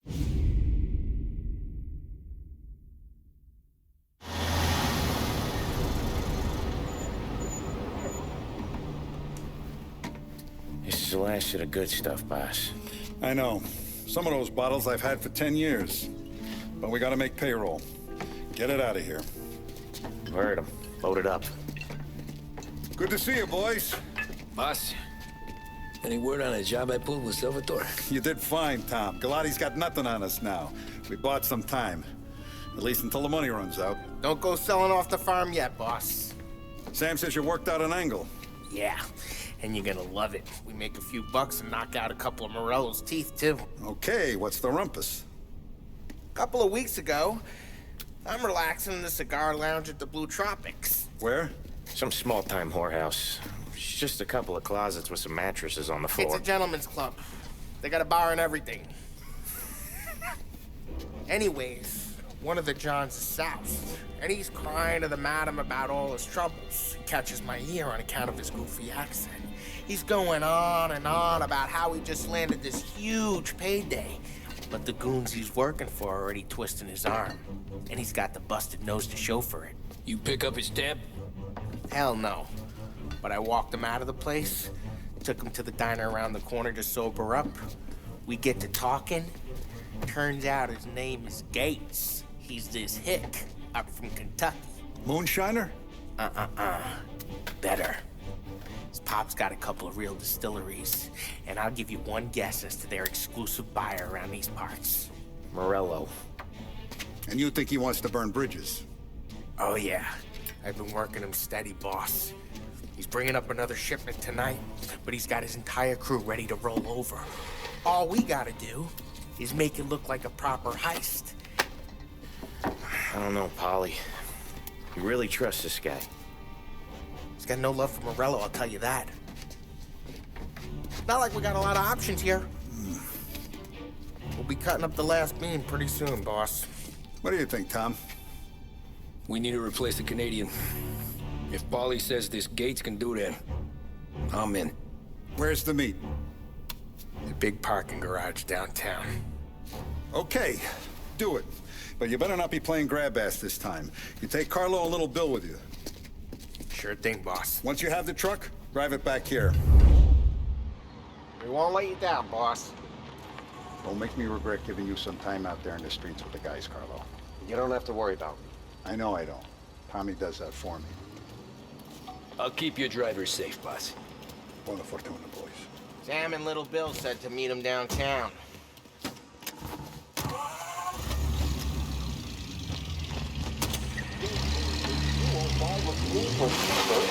This is the last of the good stuff, boss. I know. Some of those bottles I've had for 10 years. But we gotta make payroll. Get it out of here. Heard him. Load it up. Good to see you, boys. Boss, any word on a job I pulled with Salvatore? You did fine, Tom. Galati's got nothing on us now. We bought some time. At least until the money runs out. Don't go selling off the farm yet, boss. Sam says you worked out an angle. Yeah, and you're gonna love it. We make a few bucks and knock out a couple of Morello's teeth, too. Okay, what's the rumpus? A couple of weeks ago, I'm relaxing in the cigar lounge at the Blue Tropics. Where? Some small-time whorehouse. It's just a couple of closets with some mattresses on the floor. It's a gentleman's club. They got a bar and everything. Anyways, one of the Johns is south, and he's crying to the madam about all his troubles. He catches my ear on account of his goofy accent. He's going on and on about how he just landed this huge payday. But the goons he's working for are already twisting his arm. And he's got the busted nose to show for it. You pick up his tab? Hell no. But I walked him out of the place, took him to the diner around the corner to sober up. We get to talking. Turns out his name is Gates. He's this hick up from Kentucky. Moonshiner? Better. His pop's got a couple of real distilleries, and I'll give you one guess as to their exclusive buyer around these parts. Morello. And you think he wants to burn bridges? Oh yeah, I've been working him steady, boss. He's bringing up another shipment tonight, but he's got his entire crew ready to roll over. All we gotta do is make it look like a proper heist. I don't know, Polly. You really trust this guy? He's got no love for Morello, I'll tell you that. Not like we got a lot of options here. We'll be cutting up the last beam pretty soon, boss. What do you think, Tom? We need to replace the Canadian. If Paulie says this Gates can do that, I'm in. Where's the meet? The big parking garage downtown. Okay, do it. But you better not be playing grab ass this time. You take Carlo and Little Bill with you. Sure thing, boss. Once you have the truck, drive it back here. We won't let you down, boss. Don't make me regret giving you some time out there in the streets with the guys, Carlo. You don't have to worry about me. I know I don't. Tommy does that for me. I'll keep your driver safe, boss. Buona fortuna, boys. Sam and Little Bill said to meet him downtown.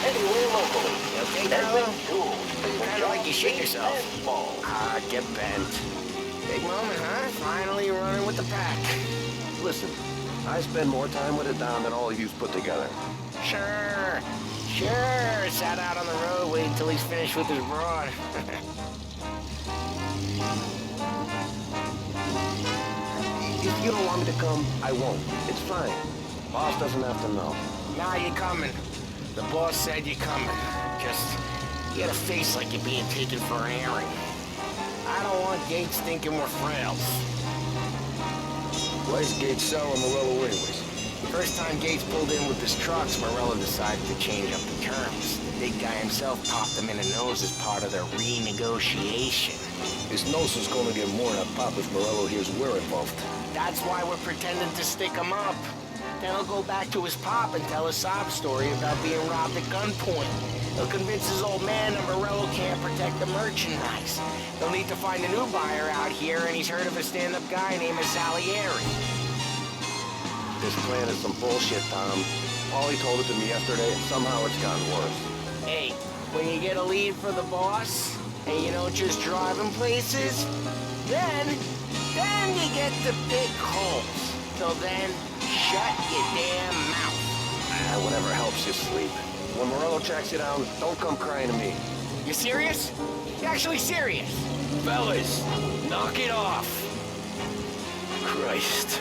Anywhere locally. Okay, Carlo? Kinda like you shit yourself. Ah, get bent. Big moment, huh? Finally running with the pack. Listen, I spend more time with it down than all of yous put together. Sure. Sat out on the road waiting until he's finished with his broad. If you don't want me to come, I won't. It's fine. Boss doesn't have to know. Nah, you're coming. The boss said you're coming. Just, you got a face like you're being taken for an airing. I don't want Gates thinking we're frails. Why's Gates selling Morello anyways? First time Gates pulled in with his trucks, Morello decided to change up the terms. The big guy himself popped him in the nose as part of their renegotiation. His nose is gonna get more than a pop if Morello hears we're involved. That's why we're pretending to stick him up. Then he'll go back to his pop and tell a sob story about being robbed at gunpoint. He'll convince his old man that Morello can't protect the merchandise. They'll need to find a new buyer out here, and he's heard of a stand-up guy named Salieri. This plan is some bullshit, Tom. Paulie told it to me yesterday, and somehow it's gotten worse. Hey, when you get a lead for the boss, and you don't just drive him places, then you get the big holes. Till then, shut your damn mouth. Whatever helps you sleep. When Morello tracks you down, don't come crying to me. You serious? You actually serious? Fellas, knock it off. Christ.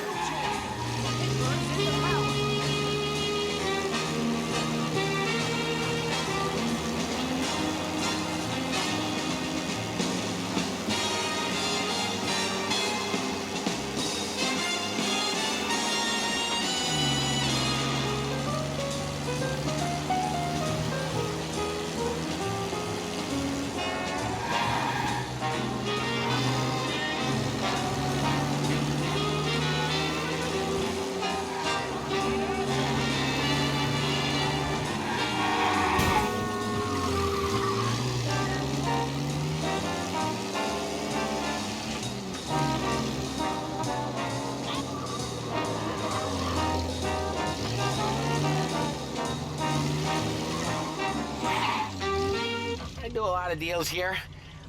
lot of deals here.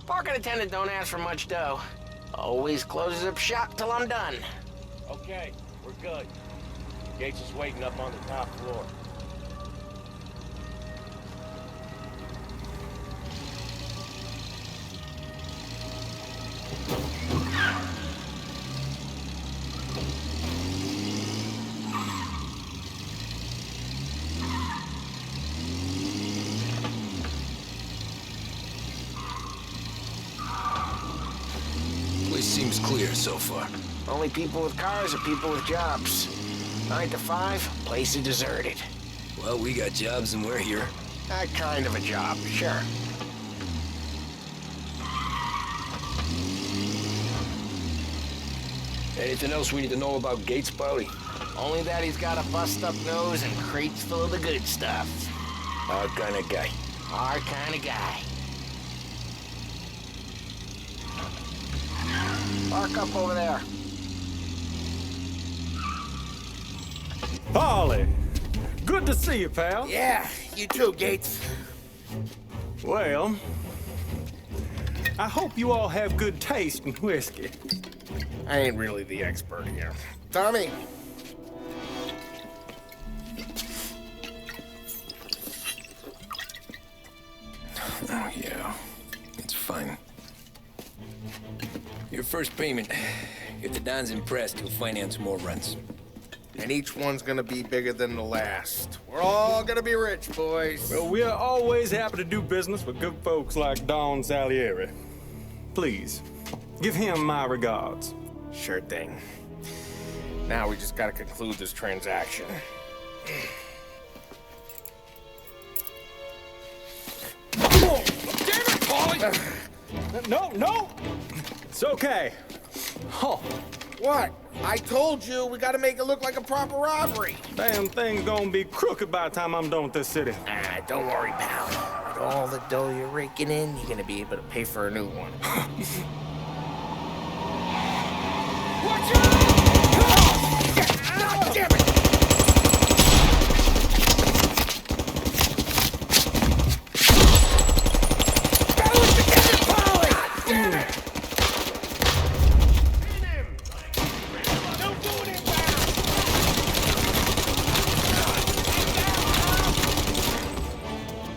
Parking attendant don't ask for much dough. Always closes up shop till I'm done. Okay, we're good. Gates is waiting up on the top floor. Place seems clear so far. Only people with cars are people with jobs. 9 to 5, place is deserted. Well, we got jobs and we're here. That kind of a job, sure. Anything else we need to know about Gates, Paulie? Only that he's got a bust-up nose and crates full of the good stuff. Our kind of guy. Our kind of guy. Park up over there. Paulie, good to see you, pal. Yeah, you too, Gates. Well, I hope you all have good taste in whiskey. I ain't really the expert here. Tommy. Oh, yeah. It's fine. Your first payment. If the Don's impressed, he'll finance more runs. And each one's gonna be bigger than the last. We're all gonna be rich, boys. Well, we are always happy to do business with good folks like Don Salieri. Please, give him my regards. Sure thing. Now we just gotta conclude this transaction. Damn it, Paulie! No! It's okay. Oh, What? I told you, we gotta make it look like a proper robbery. damn thing's gonna be crooked by the time I'm done with this city. Ah, don't worry, pal. With all the dough you're raking in, you're gonna be able to pay for a new one. Watch out! God damn it! Battle it together, Paulie! God damn it!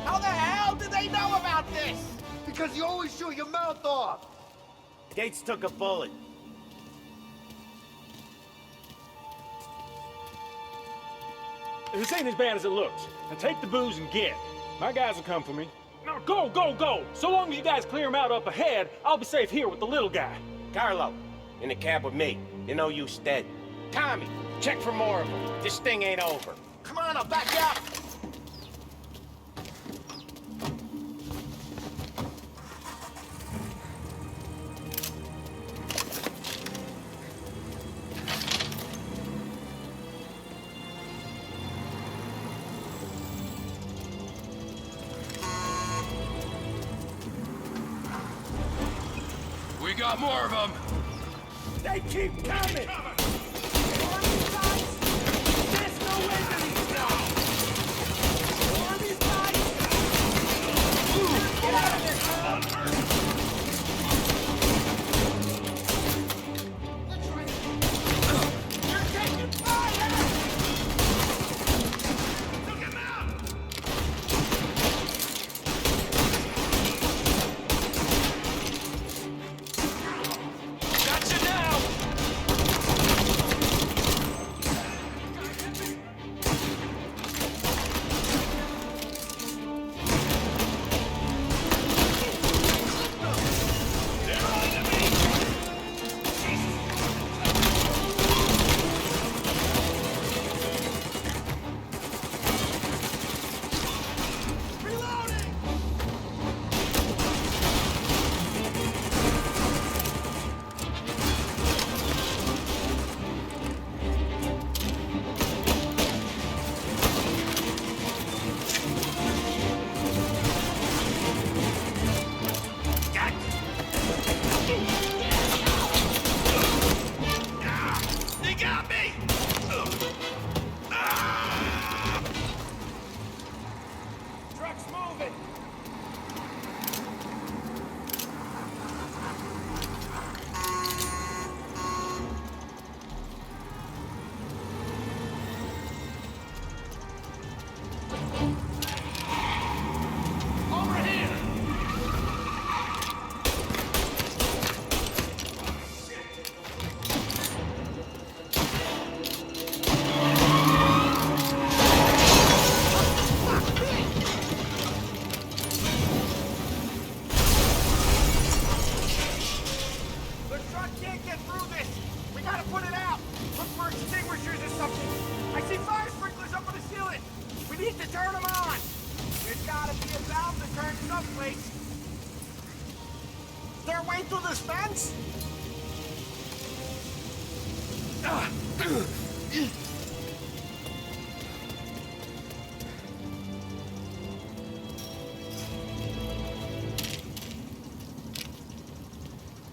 How the hell did they know about this? Because you always shoot your mouth off. Gates took a bullet. This ain't as bad as it looks. Now take the booze and get. My guys will come for me. Now go! So long as you guys clear him out up ahead, I'll be safe here with the little guy. Carlo, in the cab with me. You know you stead. Tommy, check for more of them. This thing ain't over. Come on, I'll back you up. We got more of them. They keep coming! way through this fence?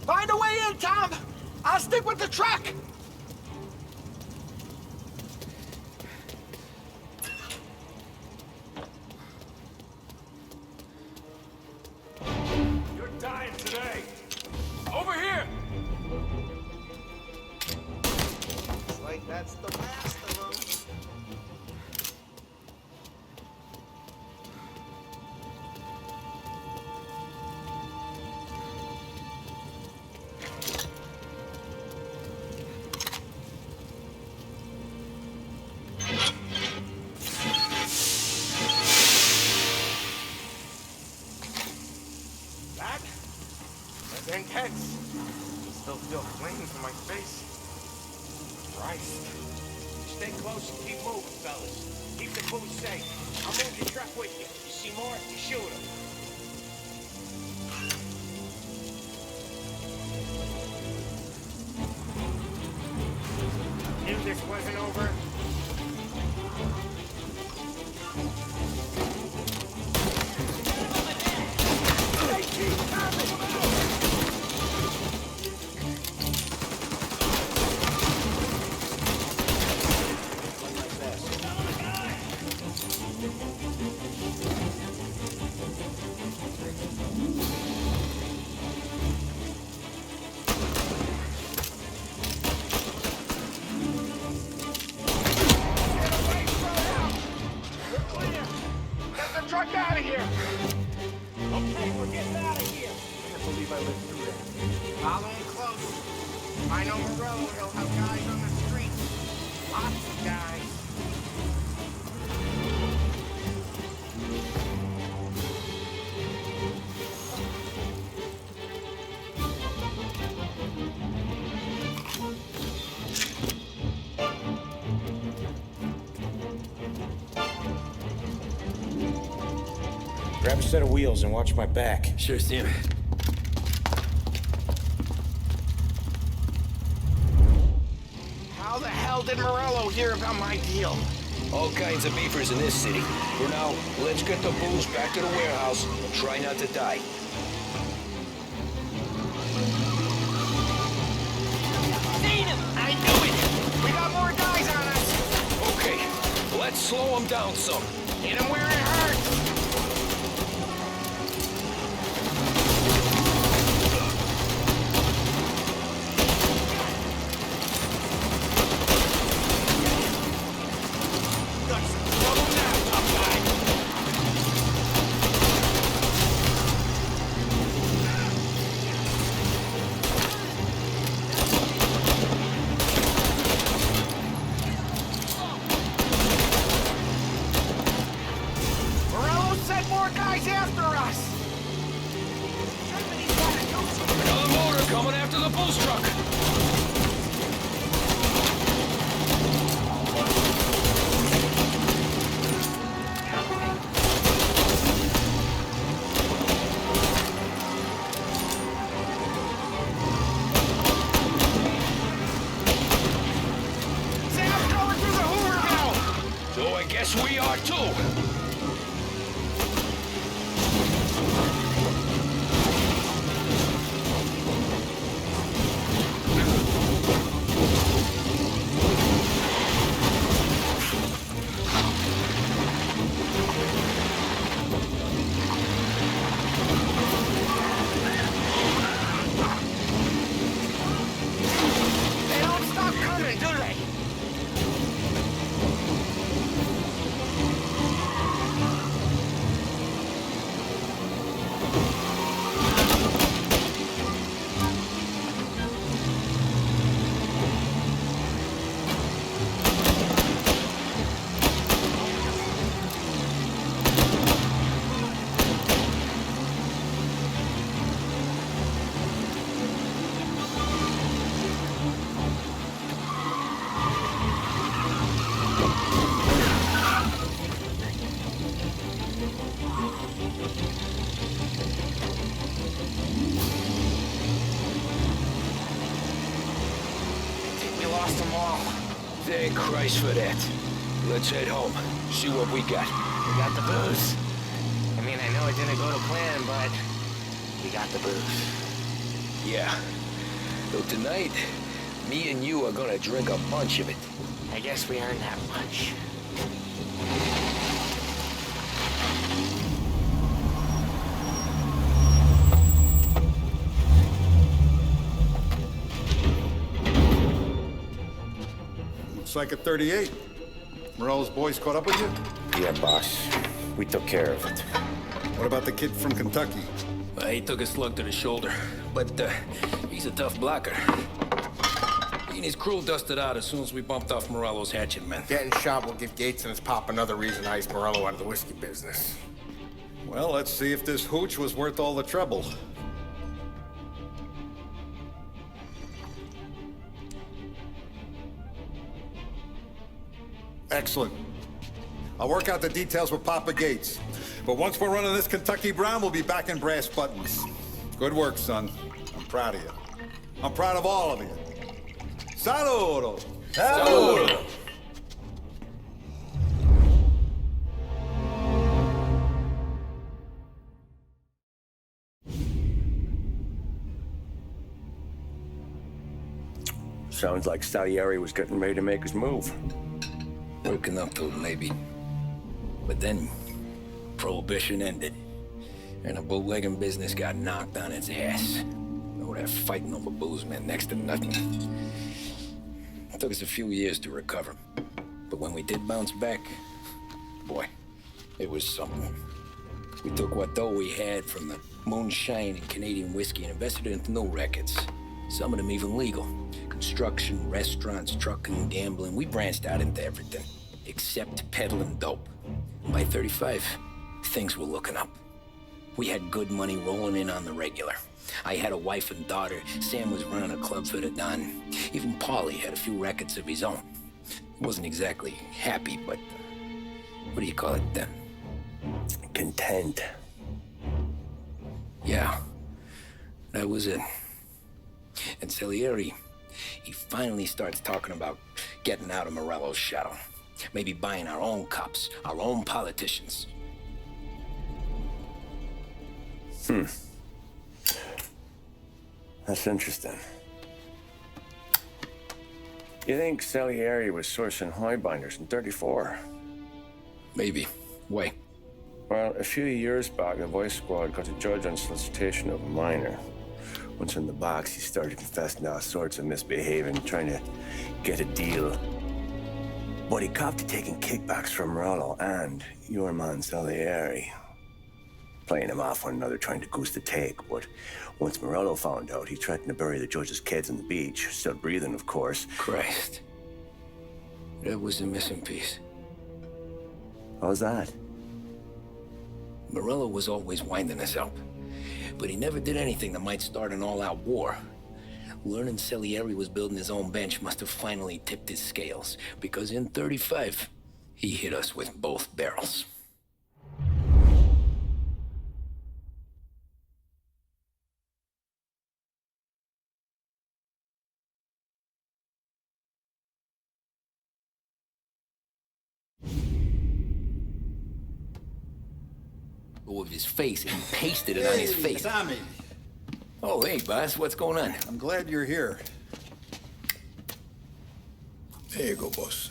Find a way in, Tom! I'll stick with the truck! You're dying today. Over here! It's like that's the last of them. That's intense. Still feel flames on my face. Christ. Stay close and keep moving, fellas. Keep the booze safe. I'll move the truck with you. You see more, you shoot him. Knew this wasn't over. Truck out of here! Okay, we're getting out of here. Can't believe I lived through that. Follow him close. I know Morello, he'll have guys on the street. Lots of guys. Grab a set of wheels and watch my back. Sure, Sam. How the hell did Morello hear about my deal? All kinds of beefers in this city. For now, let's get the booze back to the warehouse and try not to die. Seen him! I knew it! We got more guys on us! Okay, let's slow them down some. Hit him where it hurts! Coming after the booze truck! Sam's going through the Hooverville! So I guess we are too! lost them all. Thank Christ for that. Let's head home. See what we got. We got the booze. I mean, I know it didn't go to plan, but we got the booze. Yeah. Though tonight, me and you are gonna drink a bunch of it. I guess we earned that much. Looks like a 38. Morello's boys caught up with you? Yeah, boss. We took care of it. What about the kid from Kentucky? He took a slug to the shoulder, but he's a tough blocker. He and his crew dusted out as soon as we bumped off Morello's hatchet men. Getting shot will give Gates and his pop another reason to ice Morello out of the whiskey business. Well, let's see if this hooch was worth all the trouble. Excellent. I'll work out the details with Papa Gates. But once we're running this Kentucky Brown, we'll be back in brass buttons. Good work, son. I'm proud of you. I'm proud of all of you. Saludo! Saludo! Sounds like Salieri was getting ready to make his move. Working up to it, maybe. But then, Prohibition ended, and the bootlegging business got knocked on its ass. Oh, that fighting over booze meant next to nothing. It took us a few years to recover. But when we did bounce back, boy, it was something. We took what dough we had from the moonshine and Canadian whiskey and invested it into new rackets. Some of them even legal. Construction, restaurants, trucking, gambling. We branched out into everything, except peddling dope. And by 35, things were looking up. We had good money rolling in on the regular. I had a wife and daughter. Sam was running a club for the Don. Even Paulie had a few rackets of his own. He wasn't exactly happy, but what do you call it then? Content. Yeah, that was it. And Salieri, he finally starts talking about getting out of Morello's shadow. Maybe buying our own cops, our own politicians. That's interesting. You think Salieri was sourcing highbinders in 34? Maybe. Why? Well, a few years back, the Vice Squad got a judge on solicitation of a minor. Once in the box, he started confessing all sorts of misbehaving, trying to get a deal. But he copped to taking kickbacks from Morello and your man Salieri. Playing him off one another, trying to goose the take. But once Morello found out, he threatened to bury the judge's kids on the beach. Still breathing, of course. Christ. That was the missing piece. How's that? Morello was always winding us up. But he never did anything that might start an all-out war. Learning Salieri was building his own bench must have finally tipped his scales, because in 35, he hit us with both barrels. Of his face and pasted it on his face. Tommy. Oh, hey, boss, what's going on? I'm glad you're here. There you go, boss.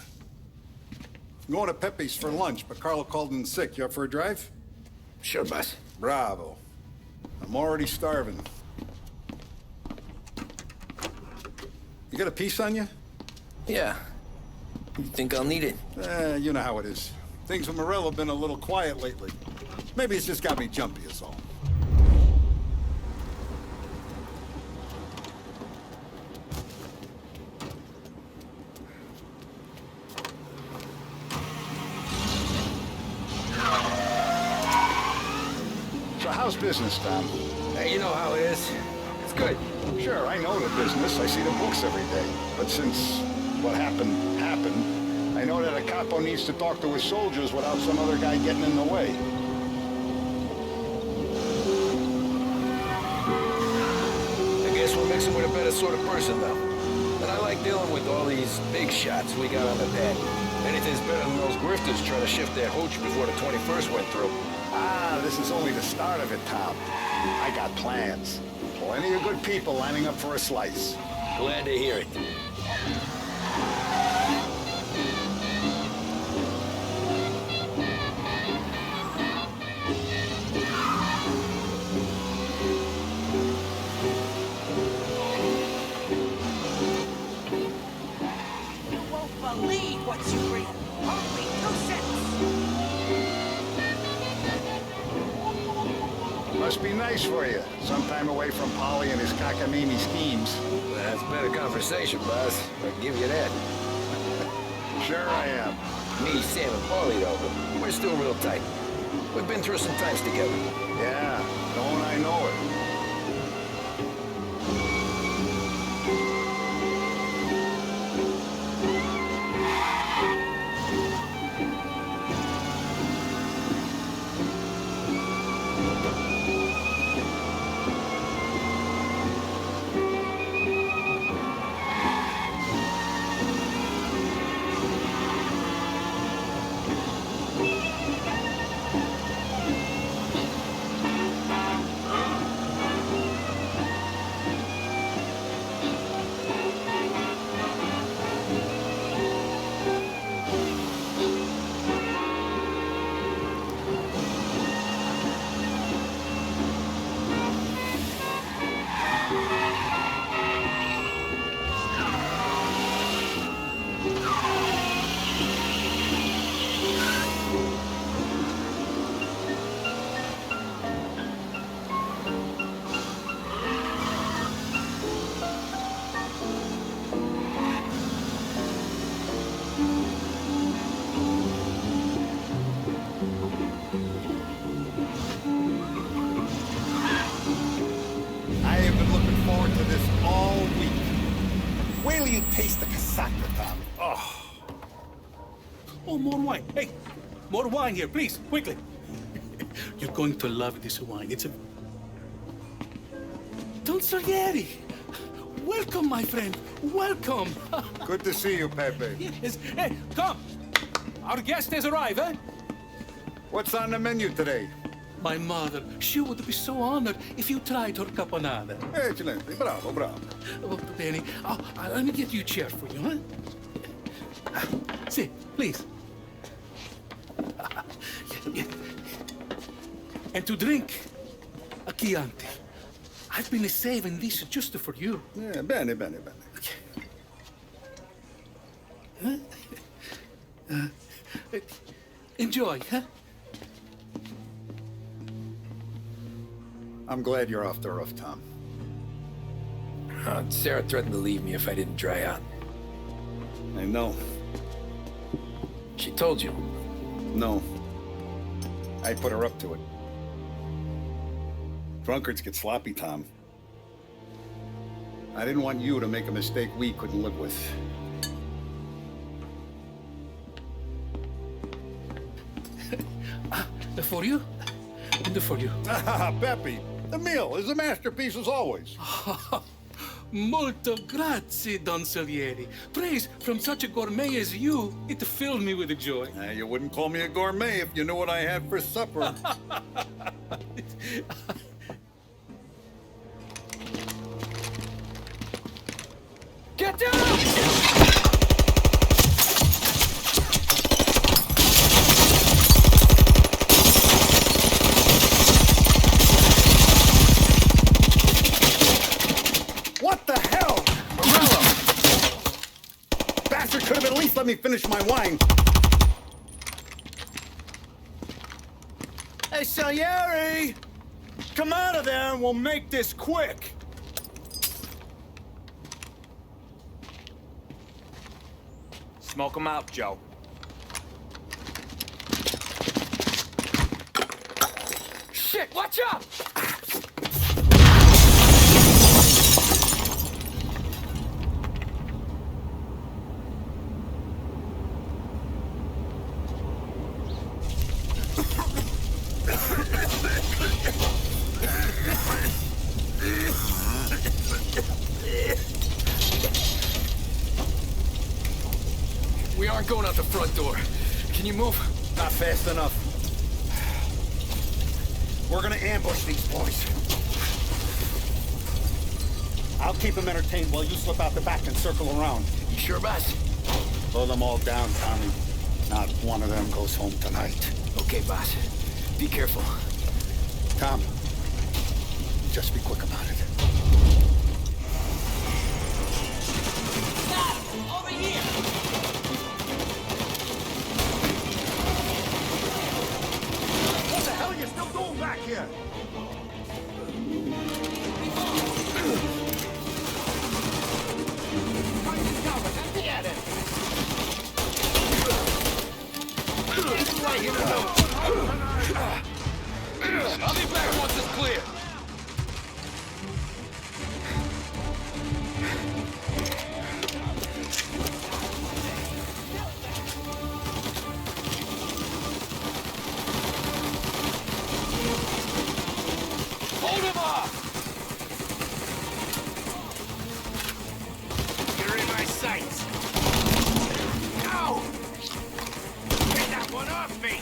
I'm going to Pepe's for lunch, but Carlo called in sick. You up for a drive? Sure, boss. Bravo. I'm already starving. You got a piece on you? Yeah. You think I'll need it? You know how it is. Things with Morello have been a little quiet lately. Maybe it's just got me jumpy is all. So how's business, Tom? Hey, you know how it is. It's good. Sure, I know the business. I see the books every day. But since what happened, I know that a capo needs to talk to his soldiers without some other guy getting in the way. I guess we're mixing with a better sort of person, though. And I like dealing with all these big shots we got on the pad. Anything's better than those grifters trying to shift their hooch before the 21st went through. Ah, this is only the start of it, Tom. I got plans. Plenty of good people lining up for a slice. Glad to hear it. Believe what you read. Only 2 cents. Must be nice for you. Some time away from Polly and his cockamamie schemes. That's better conversation, boss. I'll give you that. Sure I am. Me, Sam, and Paulie, though, we're still real tight. We've been through some times together. Yeah, don't I know it. You taste the casaca, Tommy. Oh, more wine. Hey, more wine here, please, quickly. You're going to love this wine. It's a... Don Salieri! Welcome, my friend. Welcome. Good to see you, Pepe. Yes. Hey, come. Our guest has arrived, eh? What's on the menu today? My mother, she would be so honored if you tried her caponata. Excellent. Bravo, bravo. Oh, Benny, let me get you a chair for you, huh? Sit, please. And to drink, a Chianti. I've been saving this just for you. Yeah, bene, bene, bene. Enjoy, huh? I'm glad you're off the roof, Tom. Sarah threatened to leave me if I didn't dry out. I know. She told you? No. I put her up to it. Drunkards get sloppy, Tom. I didn't want you to make a mistake we couldn't live with. For you? And for you. Pepe, the meal is a masterpiece as always. Molto grazie, Don Salieri. Praise from such a gourmet as you, it filled me with joy. You wouldn't call me a gourmet if you knew what I had for supper. Get down! What the hell? Morello! Bastard could have at least let me finish my wine. Hey, Salieri! Come out of there and we'll make this quick. Smoke 'em out, Joe. Shit, watch out! aren't going out the front door. Can you move? Not fast enough. We're gonna ambush these boys. I'll keep them entertained while you slip out the back and circle around. You sure, boss? Blow them all down, Tommy. Not one of them goes home tonight. Okay, boss. Be careful. Tom, just be quick about it. Stop! Over here! What the hell are you still doing back here? I'll be back once it's clear. Hold him off! You're in my sights. Ow! Get that one off me!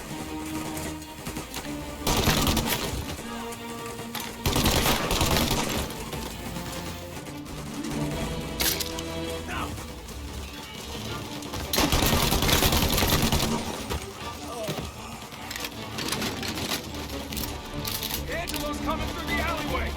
Coming through the alleyway!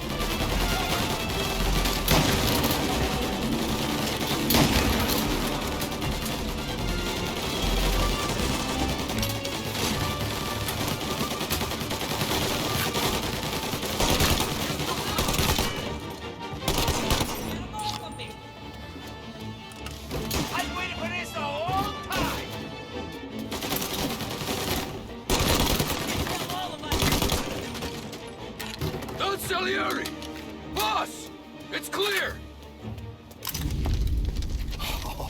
I've waited for this the whole time! All of us! Don't Salieri! Boss! It's clear!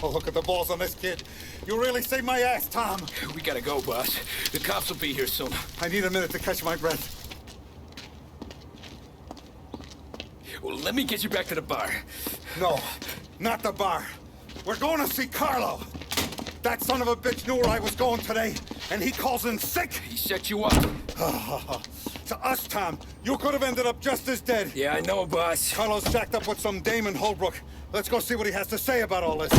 Oh, look at the balls on this kid. You really saved my ass, Tom. We gotta go, boss. The cops will be here soon. I need a minute to catch my breath. Well, let me get you back to the bar. No, not the bar. We're going to see Carlo. That son of a bitch knew where I was going today, and he calls in sick. He set you up. To us, Tom, you could have ended up just as dead. Yeah, I know, boss. Carlo's jacked up with some dame in Holbrook. Let's go see what he has to say about all this.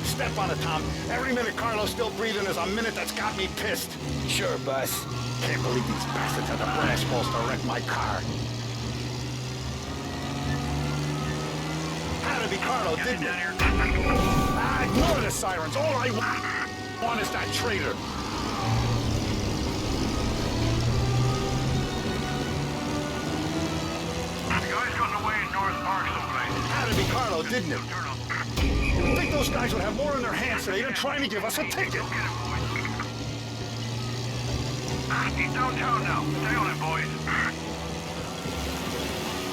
Step on it, Tom. Every minute Carlo's still breathing is a minute that's got me pissed. Sure, boss. Can't believe these bastards had the brass balls to wreck my car. Had to be Carlo, didn't it? Ignore the sirens. All I want is that traitor. The guy's gotten away in North Park someplace. Had to be Carlo, didn't it? You'd think those guys would have more in their hands today than trying to give us a ticket. He's downtown now. Stay on it, boys.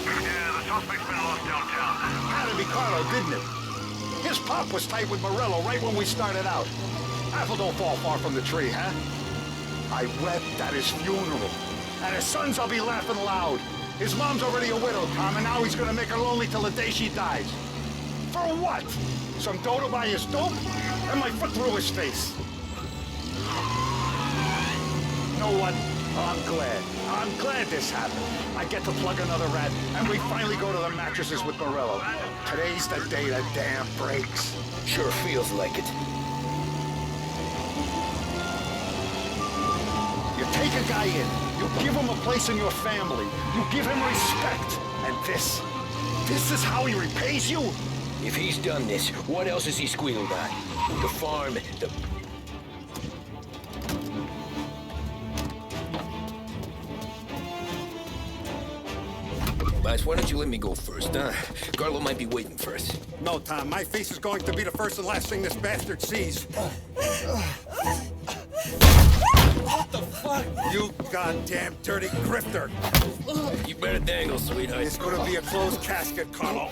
Yeah, the suspect's been lost downtown. Had to be Carlo, didn't it? His pop was tight with Morello right when we started out. Apple don't fall far from the tree, huh? I wept at his funeral. At his son's, I'll be laughing loud. His mom's already a widow, Tom, and now he's gonna make her lonely till the day she dies. For what? Some dough to buy his dope? And my foot through his face. You know what? I'm glad. I'm glad this happened. I get to plug another rat, and we finally go to the mattresses with Morello. Today's the day the dam breaks. Sure feels like it. You take a guy in, you give him a place in your family, you give him respect, and this is how he repays you? If he's done this, what else has he squealed on? The farm, the... Boss, why don't you let me go first, huh? Carlo might be waiting for us. No, Tom, my face is going to be the first and last thing this bastard sees. What the fuck? You goddamn dirty grifter. You better dangle, sweetheart. It's gonna be a closed casket, Carlo.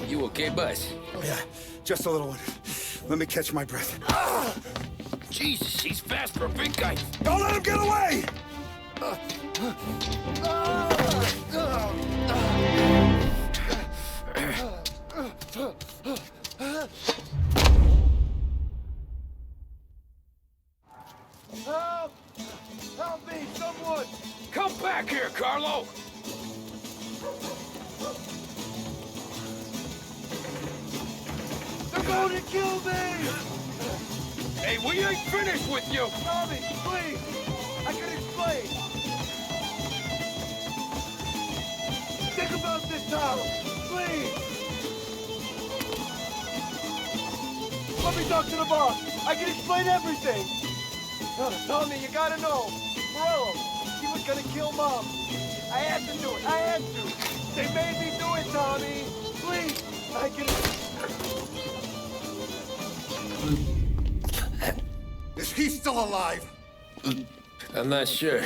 You okay, boss? Yeah, just a little one. Let me catch my breath. Jesus, he's fast for a big guy. Don't let him get away! Help! Help me, someone! Come back here, Carlo! They're going to kill me! Hey, we ain't finished with you! Tommy, please! I can explain! Think about this, Tom! Please! Let me talk to the boss! I can explain everything! Tommy, you gotta know! Morello, he was gonna kill Mom! I had to do it! I had to! They made me do it, Tommy! Please! I can... Is he still alive? I'm not sure.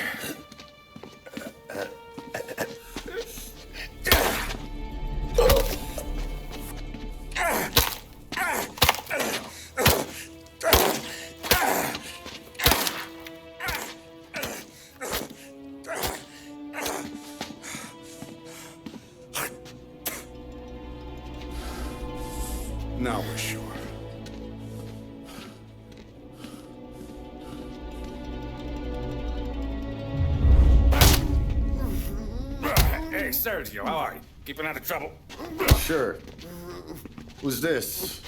Now we're sure. Hey, Sergio, how are you? Keeping out of trouble? Sure. Who's this?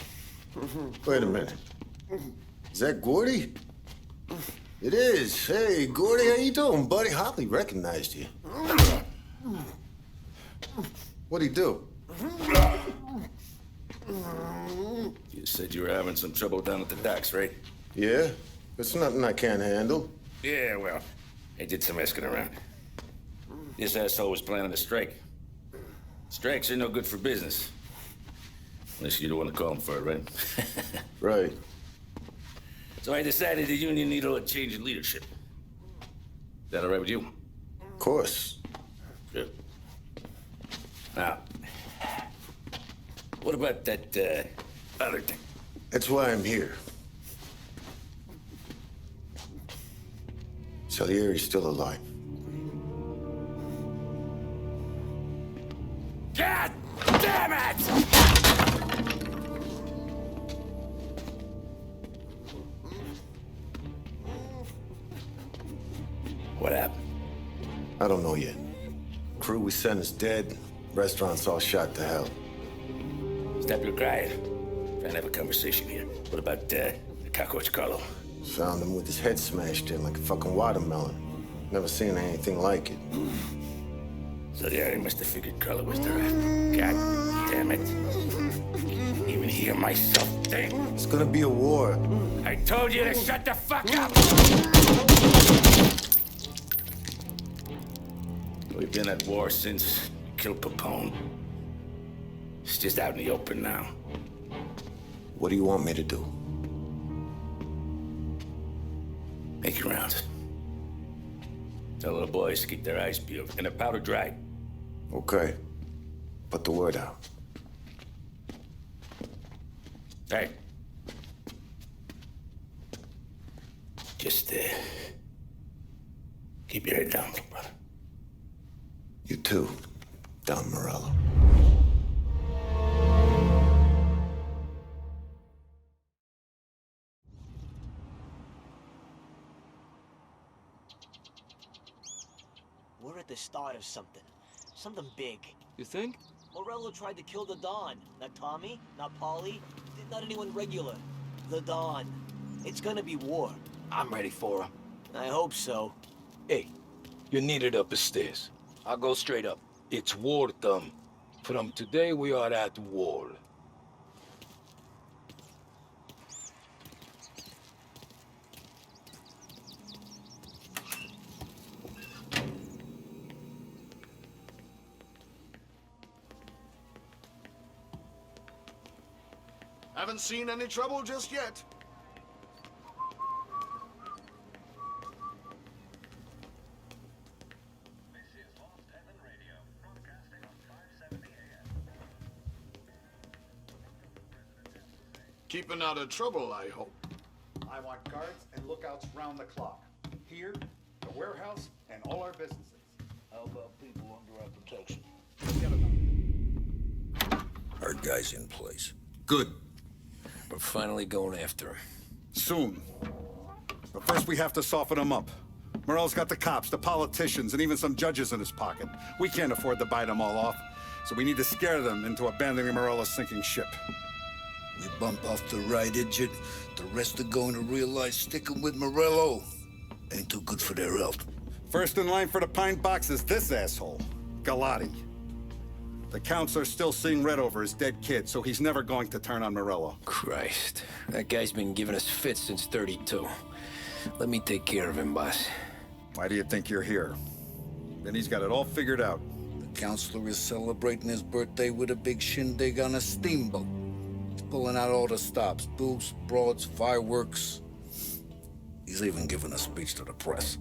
Wait a minute. Is that Gordy? It is. Hey, Gordy, how you doing, buddy? Hardly recognized you. What'd he do? You said you were having some trouble down at the docks, right? Yeah? It's nothing I can't handle. Yeah, well, I did some asking around. This asshole was planning a strike. Strikes are no good for business. Unless you don't want to call him for it, right? Right. So I decided the union needed a change in leadership. Is that all right with you? Of course. Good. Now, what about that, other thing? That's why I'm here. Salieri's still alive. God damn it! What happened? I don't know yet. Crew we sent is dead. Restaurant's all shot to hell. Stop your crying. Trying to have a conversation here. What about, the cockroach Carlo? Found him with his head smashed in like a fucking watermelon. Never seen anything like it. So yeah, he must have figured Carlo was the rat. God damn it. Can't even hear myself think. It's gonna be a war. I told you to shut the fuck up! We've been at war since you killed Capone. It's just out in the open now. What do you want me to do? Make your rounds. Tell the boys to keep their eyes peeled and their powder dry. Okay. Put the word out. Hey. Just, keep your head down, brother. You too, Don Morello. We're at the start of something. Something big. You think? Morello tried to kill the Don. Not Tommy, not Paulie, not anyone regular. The Don. It's gonna be war. I'm ready for him. I hope so. Hey, you're needed up the stairs. I'll go straight up. It's war time. From today, we are at war. Haven't seen any trouble just yet. Keeping out of trouble, I hope. I want guards and lookouts round the clock. Here, the warehouse, and all our businesses. How about people under our protection? Forget about it. Our guy's in place. Good. We're finally going after him. Soon. But first we have to soften him up. Morello's got the cops, the politicians, and even some judges in his pocket. We can't afford to bite them all off, so we need to scare them into abandoning Morello's sinking ship. We bump off the right idiot, the rest are going to realize sticking with Morello ain't too good for their health. First in line for the pine box is this asshole, Galati. The counselor's still seeing red over his dead kid, so he's never going to turn on Morello. Christ. That guy's been giving us fits since 32. Let me take care of him, boss. Why do you think you're here? Then he's got it all figured out. The counselor is celebrating his birthday with a big shindig on a steamboat. He's pulling out all the stops, booze, broads, fireworks. He's even giving a speech to the press.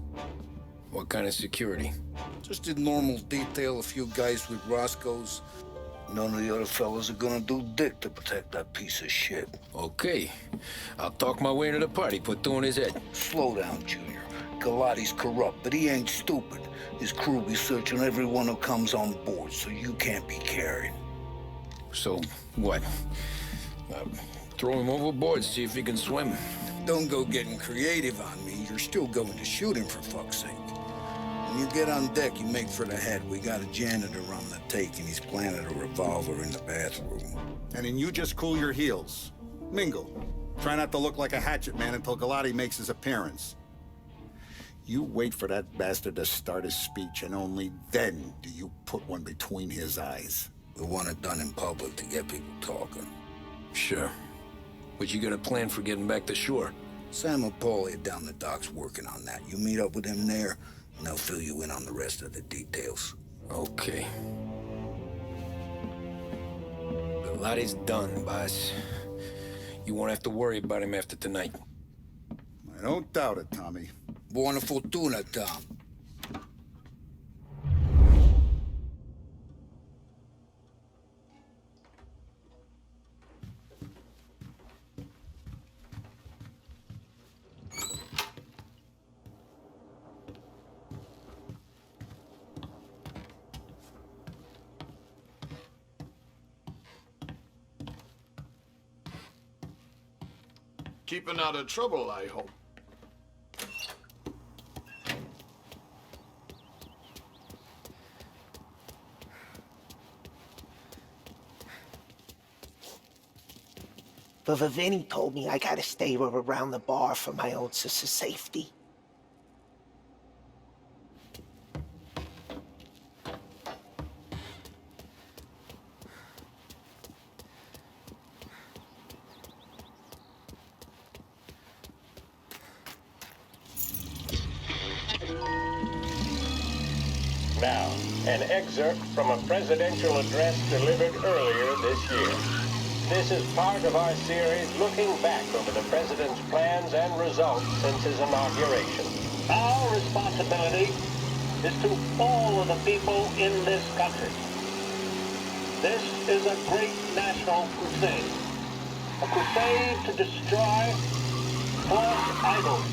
What kind of security? Just in normal detail, a few guys with Roscoe's. None of the other fellas are gonna do dick to protect that piece of shit. Okay. I'll talk my way into the party, put two in his head. Slow down, Junior. Galati's corrupt, but he ain't stupid. His crew be searching everyone who comes on board, so you can't be carried. So, what? Throw him overboard, see if he can swim. Don't go getting creative on me. You're still going to shoot him, for fuck's sake. When you get on deck, you make for the head. We got a janitor on the take, and he's planted a revolver in the bathroom. And then you just cool your heels. Mingle. Try not to look like a hatchet man until Galati makes his appearance. You wait for that bastard to start his speech, and only then do you put one between his eyes. We want it done in public to get people talking. Sure. But you got a plan for getting back to shore? Sam and Paulie are down the docks working on that. You meet up with him there, and they'll fill you in on the rest of the details. Okay. Galati's done, boss. You won't have to worry about him after tonight. I don't doubt it, Tommy. Buona fortuna, Tom. Keeping out of trouble, I hope. But Vinny told me I gotta stay around the bar for my own safety. Now, an excerpt from a presidential address delivered earlier this year. This is part of our series looking back over the president's plans and results since his inauguration. Our responsibility is to all of the people in this country. This is a great national crusade. A crusade to destroy false idols,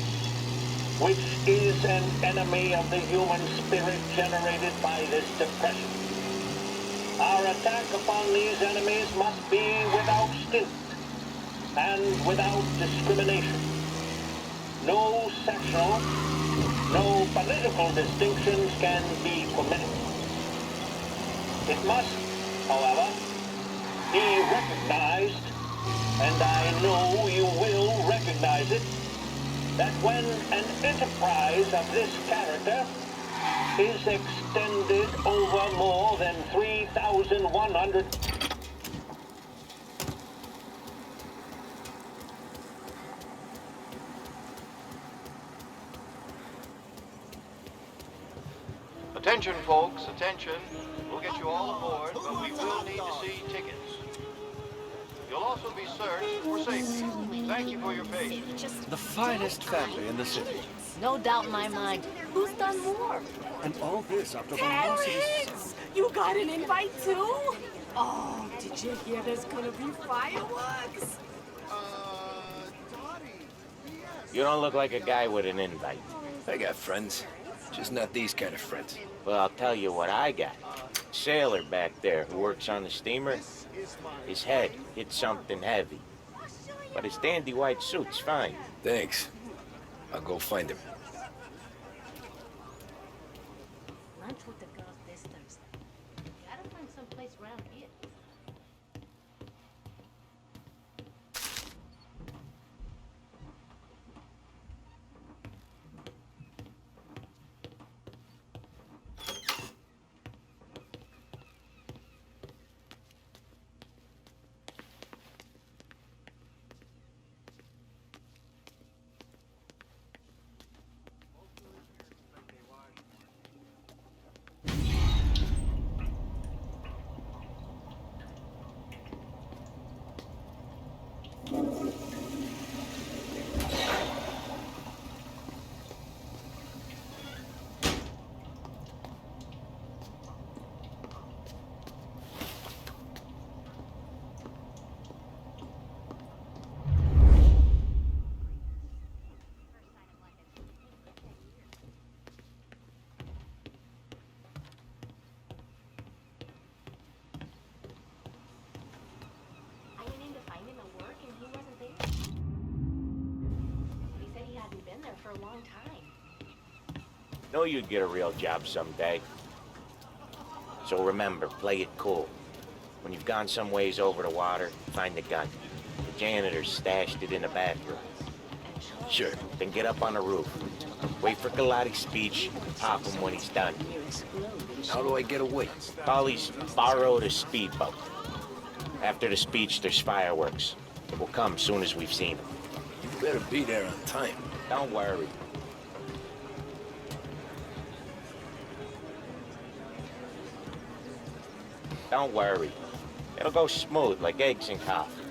which is an enemy of the human spirit generated by this depression. Our attack upon these enemies must be without stint and without discrimination. No sectional, no political distinctions can be permitted. It must, however, be recognized, and I know you will recognize it, that when an enterprise of this character is extended over more than 3,100... Attention, folks, attention. We'll get you all aboard, but we will need to see tickets. You'll also be searched for safety. Thank you for your patience. The finest family in the city. No doubt in my mind. Who's done more? And all this after the Terrence! You got an invite too? Oh, did you hear there's gonna be fireworks? Dottie, You don't look like a guy with an invite. I got friends, just not these kind of friends. Well, I'll tell you what I got. Sailor back there who works on the steamer. His head hit something heavy. But his dandy white suit's fine. Thanks. I'll go find him. Lunch with the girls this Thursday. Gotta find someplace around here. For a long time. Know you'd get a real job someday. So remember, play it cool. When you've gone some ways over the water, find the gun. The janitor stashed it in the bathroom. Sure. Then get up on the roof. Wait for Galati's speech, pop him when he's done. How do I get away? Polly's borrowed a speedboat. After the speech, there's fireworks. It will come soon as we've seen him. You better be there on time. Don't worry. Don't worry. It'll go smooth like eggs and coffee.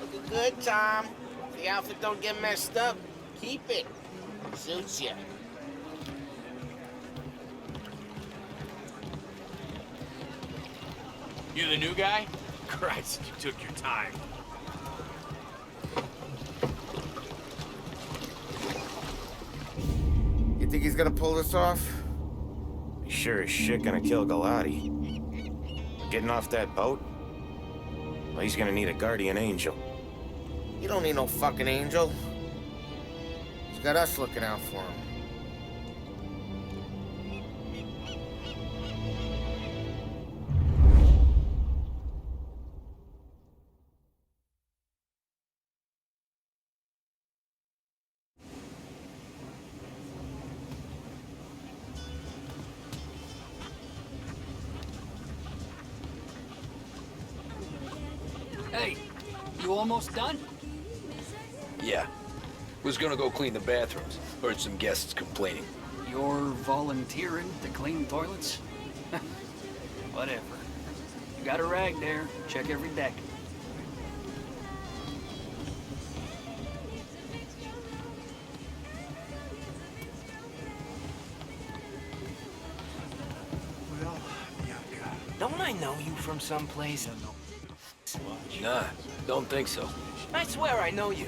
Looking good, Tom. If the outfit don't get messed up, keep it. Suits you. You the new guy? Christ, you took your time. You think he's gonna pull this off? He's sure as shit gonna kill Galati. Getting off that boat? Well, he's gonna need a guardian angel. You don't need no fucking angel. He's got us looking out for him. Hey, you almost done? Yeah. Who's gonna go clean the bathrooms? Heard some guests complaining. You're volunteering to clean toilets? Whatever. You got a rag there. Check every deck. Don't I know you from someplace? Nah, don't think so. I swear I know you.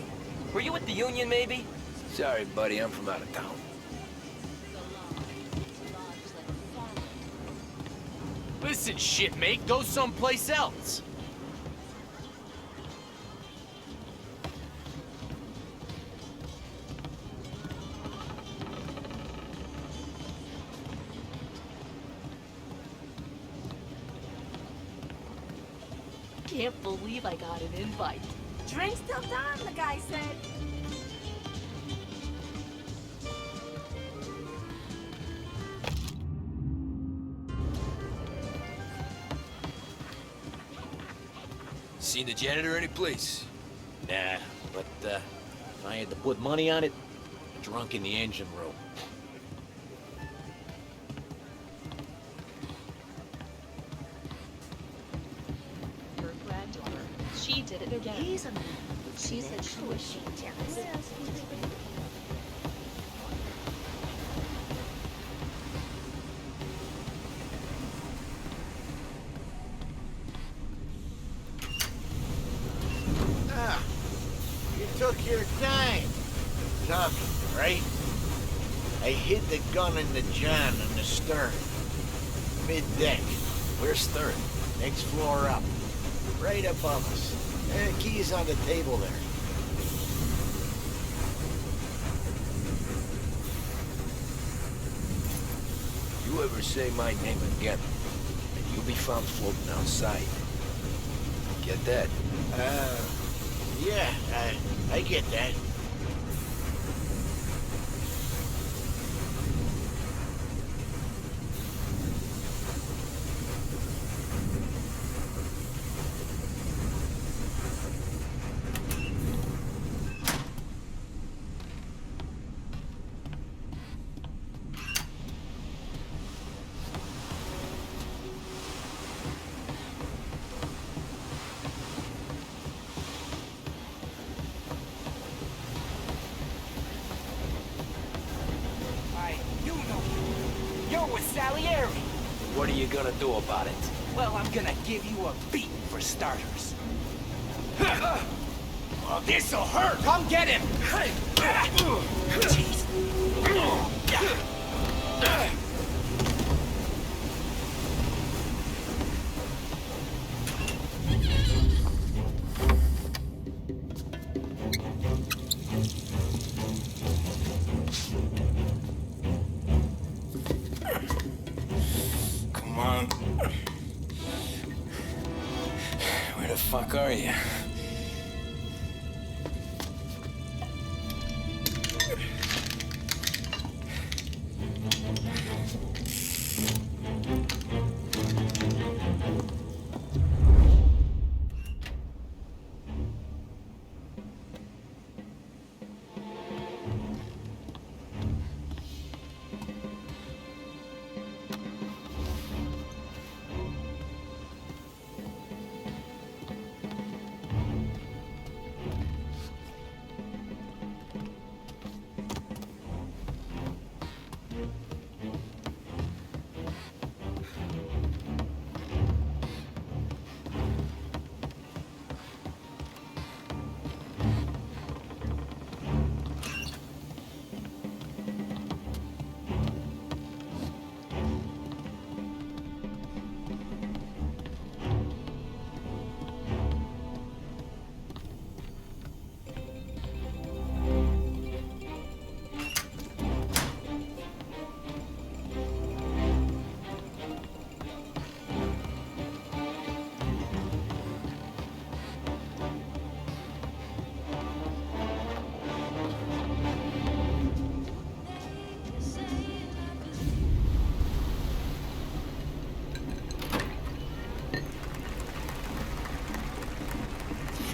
Were you at the Union, maybe? Sorry, buddy, I'm from out of town. Listen, shitmate, go someplace else. Can't believe I got an invite. Drink's still done, the guy said. Seen the janitor any place? Nah, but if I had to put money on it, drunk in the engine room. Your granddaughter. She did it again. He's a man. She said she was jealous. You took your time. Tommy, right? I hid the gun in the John on the stern. Mid-deck. Where's stern? Next floor up. Right above us. Key's on the table there. You ever say my name again, and you'll be found floating outside. Get that? Yeah, I get that. What are you gonna do about it? Well, I'm gonna give you a beat for starters. Well, this'll hurt! Come get him! Jeez. Come on. Where the fuck are you?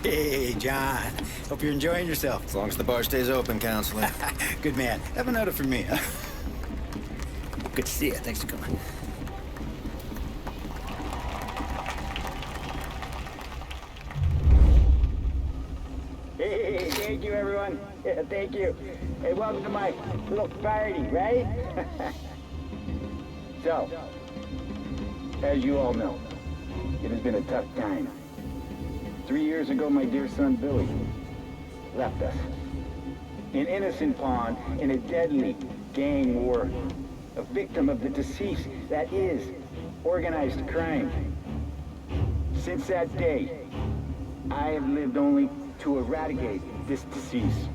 Hey, John. Hope you're enjoying yourself. As long as the bar stays open, counselor. Good man. Have a note from me, huh? Good to see you. Thanks for coming. Hey, thank you, everyone. Yeah, thank you. Hey, welcome to my little party, right? So, as you all know, it has been a tough time. 3 years ago, my dear son, Billy, left us. An innocent pawn in a deadly gang war. A victim of the deceased that is organized crime. Since that day, I have lived only to eradicate this disease.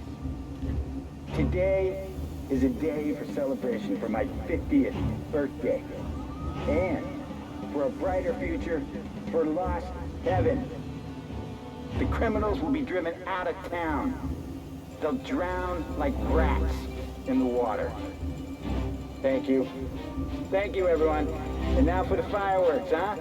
Today is a day for celebration for my 50th birthday. And for a brighter future for lost heaven. The criminals will be driven out of town. They'll drown like rats in the water. Thank you. Thank you, everyone. And now for the fireworks, huh?